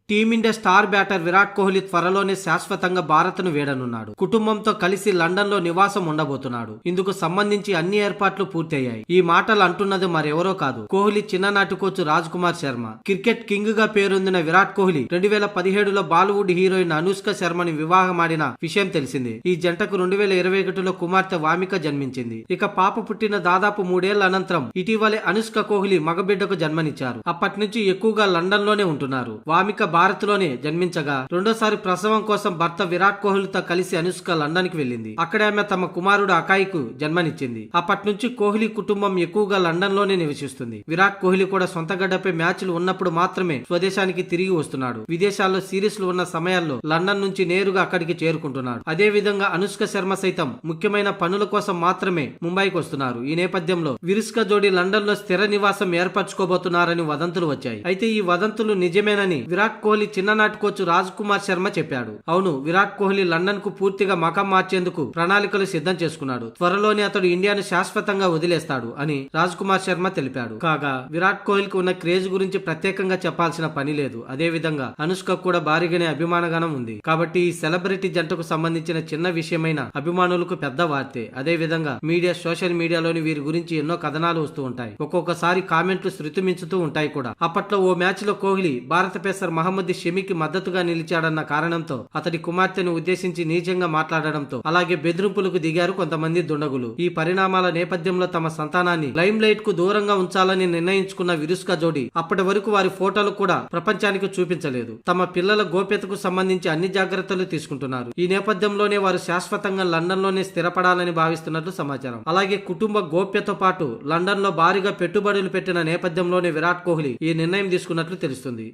Team India star batter Virat Kohli త్వరలోనే శాశ్వతంగా భారత్ను వీడనున్నాడు. కుటుంబంతో కలిసి లండన్ లో నివాసం ఉండబోతున్నాడు. ఇందుకు సంబంధించి అన్ని ఏర్పాట్లు పూర్తయ్యాయి. ఈ మాటలు అంటున్నది మరెవరో కాదు, కోహ్లీ చిన్ననాటి coach Raj Kumar Sharma. Cricket king గా పేరొందిన విరాట్ కోహ్లీ 2017లో బాలీవుడ్ హీరోయిన్ అనుష్క శర్మని వివాహమాడిన విషయం తెలిసింది. ఈ జంటకు 2021లో కుమార్తె వామిక జన్మించింది. ఇక పాప పుట్టిన దాదాపు 3 ఏళ్ల అనంతరం ఇటీవలే అనుష్క కోహ్లీ మగబిడ్డకు జన్మనిచ్చారు. అప్పటి నుంచి ఎక్కువగా లండన్ లోనే ఉంటున్నారు. వామిక భారత్ లోనే జన్మించగా రెండోసారి ప్రసవం కోసం భర్త విరాట్ కోహ్లీతో కలిసి అనుష్క లండన్ కి వెళ్లింది. అక్కడే ఆమె తమ కుమారుడు అకాయ్కు జన్మనిచ్చింది. అప్పటి నుంచి కోహ్లీ కుటుంబం ఎక్కువగా లండన్ లోనే నివసిస్తుంది. విరాట్ కోహ్లీ కూడా సొంత గడ్డపై మ్యాచ్లు ఉన్నప్పుడు మాత్రమే స్వదేశానికి తిరిగి వస్తున్నాడు. విదేశాల్లో సిరీస్లు ఉన్న సమయాల్లో లండన్ నుంచి నేరుగా అక్కడికి చేరుకుంటున్నాడు. అదే విధంగా అనుష్క శర్మ సైతం ముఖ్యమైన పనుల కోసం మాత్రమే ముంబైకి వస్తున్నారు. ఈ నేపథ్యంలో విరుస్క జోడీ లండన్ లో స్థిర నివాసం ఏర్పరచుకోబోతున్నారని వదంతులు వచ్చాయి. అయితే ఈ వదంతులు నిజమేనని విరాట్ కోహ్లీ చిన్ననాటి కోచ్ రాజ్ కుమార్ శర్మ చెప్పాడు. అవును, విరాట్ కోహ్లీ లండన్ కు పూర్తిగా మకం మార్చేందుకు ప్రణాళికలు సిద్ధం చేసుకున్నాడు. త్వరలోనే అతడు ఇండియాను శాశ్వతంగా వదిలేస్తాడు అని రాజ్ కుమార్ శర్మ తెలిపాడు. కాగా విరాట్ కోహ్లీకి ఉన్న క్రేజ్ గురించి ప్రత్యేకంగా చెప్పాల్సిన పని లేదు. అదే విధంగా అనుష్క కూడా భారీగానే అభిమానగానం ఉంది. కాబట్టి ఈ సెలబ్రిటీ జంటకు సంబంధించిన చిన్న విషయమైన అభిమానులకు పెద్ద వార్తే. అదే విధంగా సోషల్ మీడియాలోని వీరి గురించి ఎన్నో కథనాలు వస్తూ ఉంటాయి. ఒక్కొక్కసారి కామెంట్లు శృతిమించుతూ ఉంటాయి కూడా. అప్పట్లో ఓ మ్యాచ్ లో కోహ్లీ భారత పేసర్ మహమ్మద్ షమికి మద్దతుగా నిలిచాడన్న కారణంతో అతడి కుమార్తెను ఉద్దేశించి నీచంగా మాట్లాడడంతో అలాగే బెదిరింపులకు దిగారు కొంతమంది దుండగులు. ఈ పరిణామాల నేపథ్యంలో తమ సంతానాన్ని లైమ్ లైట్ కు దూరంగా ఉంచాలని నిర్ణయించుకున్న విరుస్క జోడీ అప్పటి వరకు వారి ఫోటోలు కూడా ప్రపంచానికి చూపించలేదు. తమ పిల్లల గోప్యతకు సంబంధించి అన్ని జాగ్రత్తలు తీసుకుంటున్నారు. ఈ నేపథ్యంలోనే వారు శాశ్వతంగా లండన్ లోనే స్థిరపడాలని భావిస్తున్నట్లు సమాచారం. అలాగే కుటుంబ గోప్యతతో పాటు లండన్ లో భారీగా పెట్టుబడులు పెట్టిన నేపథ్యంలోనే విరాట్ కోహ్లీ ఈ నిర్ణయం తీసుకున్నట్లు తెలుస్తుంది.